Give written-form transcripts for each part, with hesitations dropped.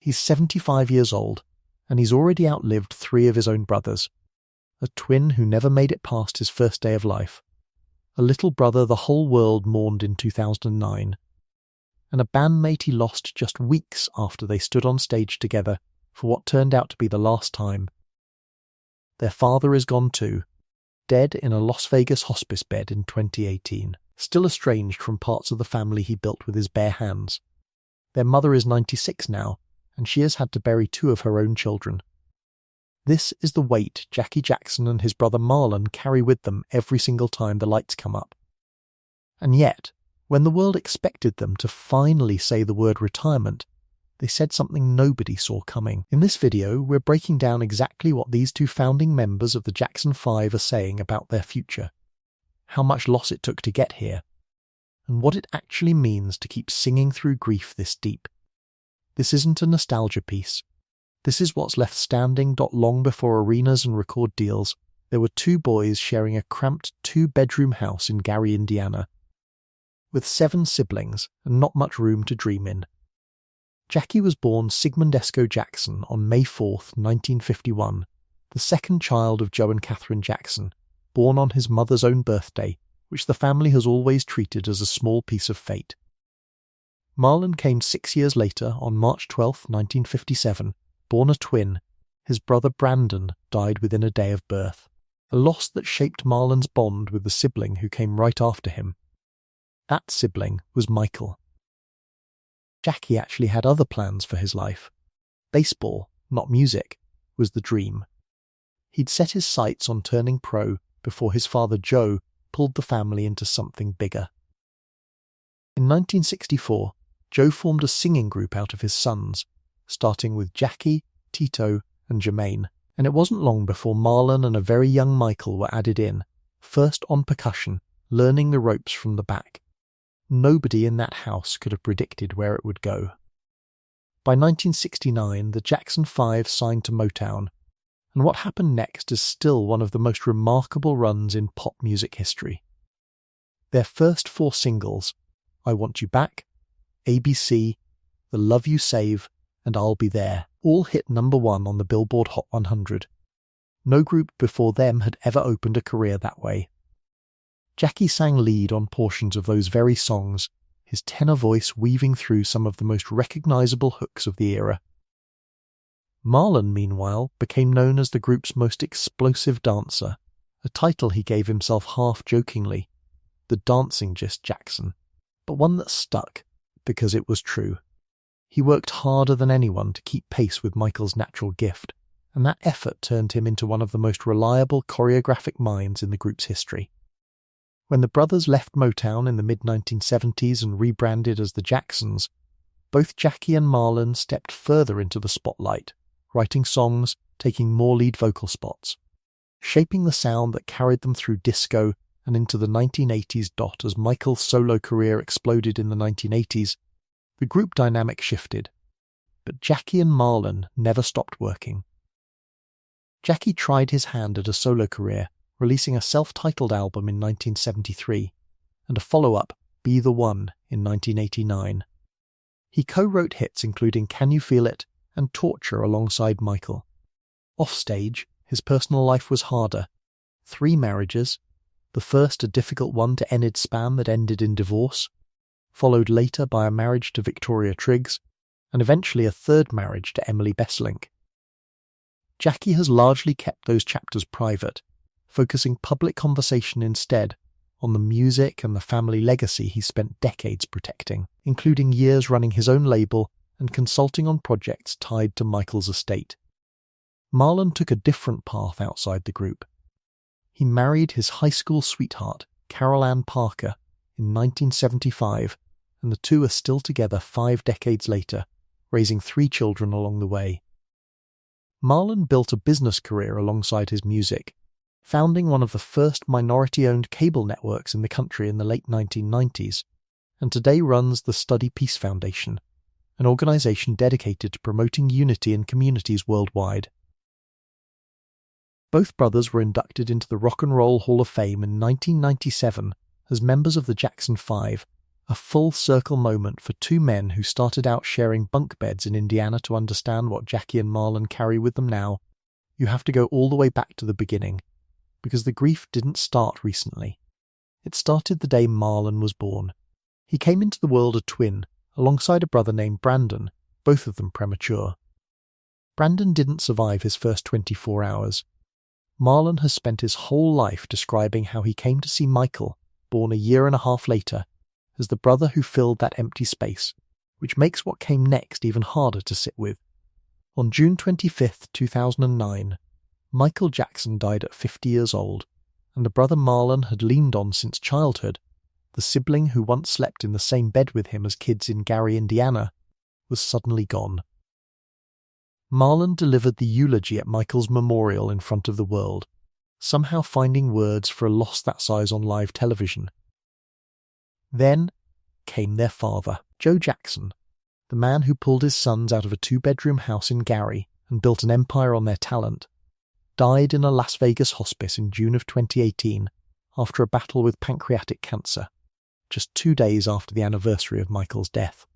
He's 75 years old, and he's already outlived 3 of his own brothers. A twin who never made it past his first day of life. A little brother the whole world mourned in 2009. And a bandmate he lost just weeks after they stood on stage together for what turned out to be the last time. Their father is gone too, dead in a Las Vegas hospice bed in 2018, still estranged from parts of the family he built with his bare hands. Their mother is 96 now, and she has had to bury 2 of her own children. This is the weight Jackie Jackson and his brother Marlon carry with them every single time the lights come up. And yet, when the world expected them to finally say the word retirement, they said something nobody saw coming. In this video, we're breaking down exactly what these 2 founding members of the Jackson 5 are saying about their future, how much loss it took to get here, and what it actually means to keep singing through grief this deep. This isn't a nostalgia piece. This is what's left standing. Long before arenas and record deals, there were 2 boys sharing a cramped 2-bedroom house in Gary, Indiana, with 7 siblings and not much room to dream in. Jackie was born Sigmund Esco Jackson on May 4th, 1951, the second child of Joe and Catherine Jackson, born on his mother's own birthday, which the family has always treated as a small piece of fate. Marlon came 6 years later on March 12, 1957, born a twin. His brother Brandon died within a day of birth, a loss that shaped Marlon's bond with the sibling who came right after him. That sibling was Michael. Jackie actually had other plans for his life. Baseball, not music, was the dream. He'd set his sights on turning pro before his father Joe pulled the family into something bigger. In 1964, Joe formed a singing group out of his sons, starting with Jackie, Tito, and Jermaine, and it wasn't long before Marlon and a very young Michael were added in, first on percussion, learning the ropes from the back. Nobody in that house could have predicted where it would go. By 1969, the Jackson 5 signed to Motown, and what happened next is still one of the most remarkable runs in pop music history. Their first 4 singles, I Want You Back, ABC, The Love You Save, and I'll Be There, all hit #1 on the Billboard Hot 100. No group before them had ever opened a career that way. Jackie sang lead on portions of those very songs, his tenor voice weaving through some of the most recognizable hooks of the era. Marlon, meanwhile, became known as the group's most explosive dancer, a title he gave himself half-jokingly, the Dancing-Gist Jackson, but one that stuck, because it was true. He worked harder than anyone to keep pace with Michael's natural gift, and that effort turned him into one of the most reliable choreographic minds in the group's history. When the brothers left Motown in the mid-1970s and rebranded as the Jacksons, both Jackie and Marlon stepped further into the spotlight, writing songs, taking more lead vocal spots, shaping the sound that carried them through disco and into the 1980s. As Michael's solo career exploded in the 1980s, the group dynamic shifted, but Jackie and Marlon never stopped working. Jackie tried his hand at a solo career, releasing a self-titled album in 1973, and a follow-up, Be the One, in 1989. He co-wrote hits including Can You Feel It and Torture alongside Michael. Offstage, his personal life was harder. 3 marriages, the first a difficult one to Enid Span that ended in divorce, followed later by a marriage to Victoria Triggs, and eventually a 3rd marriage to Emily Besselink. Jackie has largely kept those chapters private, focusing public conversation instead on the music and the family legacy he spent decades protecting, including years running his own label and consulting on projects tied to Michael's estate. Marlon took a different path outside the group. He married his high school sweetheart, Carol Ann Parker, in 1975, and the 2 are still together 5 decades later, raising 3 children along the way. Marlon built a business career alongside his music, founding one of the first minority-owned cable networks in the country in the late 1990s, and today runs the Study Peace Foundation, an organization dedicated to promoting unity in communities worldwide. Both brothers were inducted into the Rock and Roll Hall of Fame in 1997 as members of the Jackson 5, A full circle moment for two men who started out sharing bunk beds in Indiana to understand what Jackie and Marlon carry with them now. You have to go all the way back to the beginning, because the grief didn't start recently. It started the day Marlon was born. He came into the world a twin, alongside a brother named Brandon, both of them premature. Brandon didn't survive his first 24 hours. Marlon has spent his whole life describing how he came to see Michael, born a year and a half later, as the brother who filled that empty space, which makes what came next even harder to sit with. On June 25, 2009, Michael Jackson died at 50 years old, and the brother Marlon had leaned on since childhood, the sibling who once slept in the same bed with him as kids in Gary, Indiana, was suddenly gone. Marlon delivered the eulogy at Michael's memorial in front of the world, somehow finding words for a loss that size on live television. Then came their father, Joe Jackson, the man who pulled his sons out of a 2-bedroom house in Gary and built an empire on their talent, died in a Las Vegas hospice in June of 2018 after a battle with pancreatic cancer, just 2 days after the anniversary of Michael's death.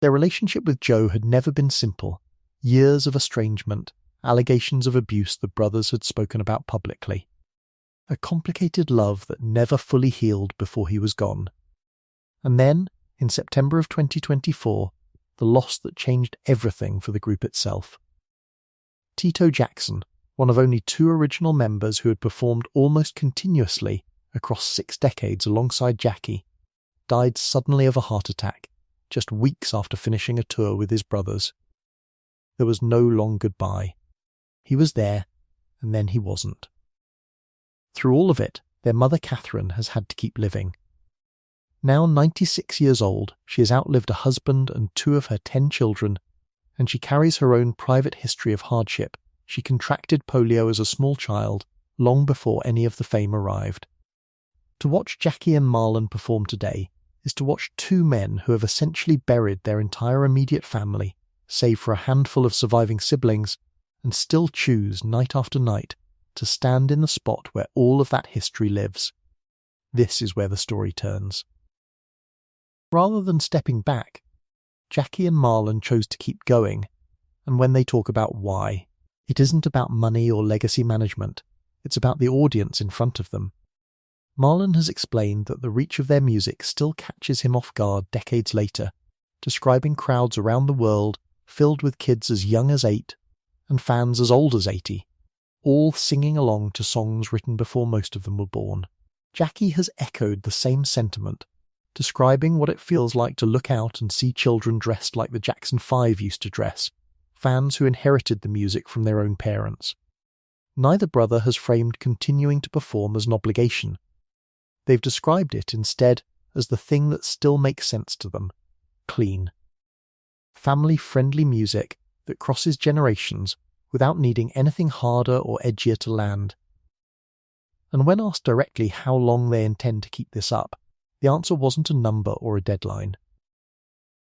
Their relationship with Joe had never been simple. Years of estrangement, allegations of abuse the brothers had spoken about publicly. A complicated love that never fully healed before he was gone. And then, in September of 2024, the loss that changed everything for the group itself. Tito Jackson, one of only 2 original members who had performed almost continuously across 6 decades alongside Jackie, died suddenly of a heart attack, just weeks after finishing a tour with his brothers. There was no long goodbye. He was there, and then he wasn't. Through all of it, their mother Catherine has had to keep living. Now 96 years old, she has outlived a husband and 2 of her 10 children, and she carries her own private history of hardship. She contracted polio as a small child, long before any of the fame arrived. To watch Jackie and Marlon perform today is to watch 2 men who have essentially buried their entire immediate family, save for a handful of surviving siblings, and still choose night after night to stand in the spot where all of that history lives. This is where the story turns. Rather than stepping back, Jackie and Marlon chose to keep going, and when they talk about why, it isn't about money or legacy management, it's about the audience in front of them. Marlon has explained that the reach of their music still catches him off guard decades later, describing crowds around the world filled with kids as young as 8 and fans as old as 80, all singing along to songs written before most of them were born. Jackie has echoed the same sentiment, describing what it feels like to look out and see children dressed like the Jackson 5 used to dress, fans who inherited the music from their own parents. Neither brother has framed continuing to perform as an obligation. They've described it instead as the thing that still makes sense to them: clean. Family-friendly music that crosses generations without needing anything harder or edgier to land. And when asked directly how long they intend to keep this up, the answer wasn't a number or a deadline.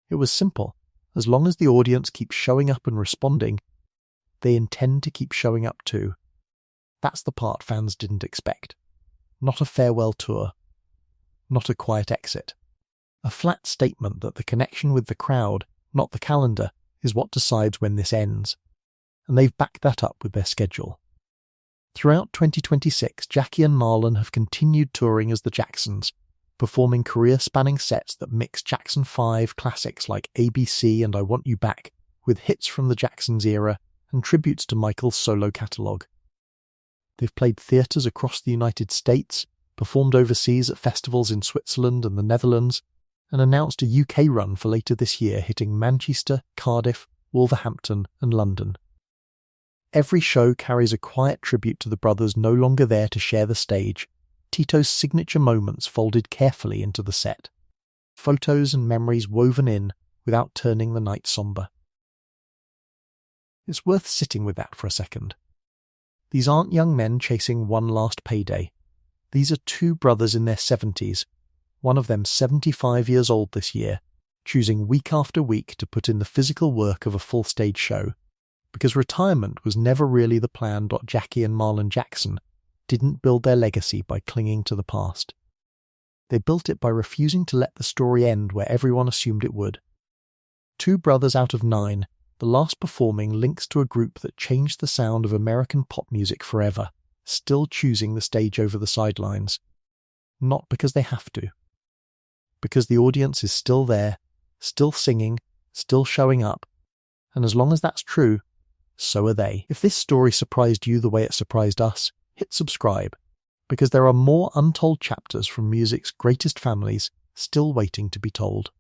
It was simple. As long as the audience keeps showing up and responding, they intend to keep showing up too. That's the part fans didn't expect. Not a farewell tour. Not a quiet exit. A flat statement that the connection with the crowd, not the calendar, is what decides when this ends. And they've backed that up with their schedule. Throughout 2026, Jackie and Marlon have continued touring as the Jacksons, performing career-spanning sets that mix Jackson 5 classics like ABC and I Want You Back with hits from the Jacksons era and tributes to Michael's solo catalogue. They've played theatres across the United States, performed overseas at festivals in Switzerland and the Netherlands, and announced a UK run for later this year hitting Manchester, Cardiff, Wolverhampton and London. Every show carries a quiet tribute to the brothers no longer there to share the stage, Tito's signature moments folded carefully into the set, photos and memories woven in without turning the night somber. It's worth sitting with that for a second. These aren't young men chasing one last payday. These are 2 brothers in their 70s, one of them 75 years old this year, choosing week after week to put in the physical work of a full stage show, because retirement was never really the plan. Jackie and Marlon Jackson didn't build their legacy by clinging to the past. They built it by refusing to let the story end where everyone assumed it would. 2 brothers out of 9, the last performing links to a group that changed the sound of American pop music forever, still choosing the stage over the sidelines. Not because they have to. Because the audience is still there, still singing, still showing up. And as long as that's true, so are they. If this story surprised you the way it surprised us, hit subscribe, because there are more untold chapters from music's greatest families still waiting to be told.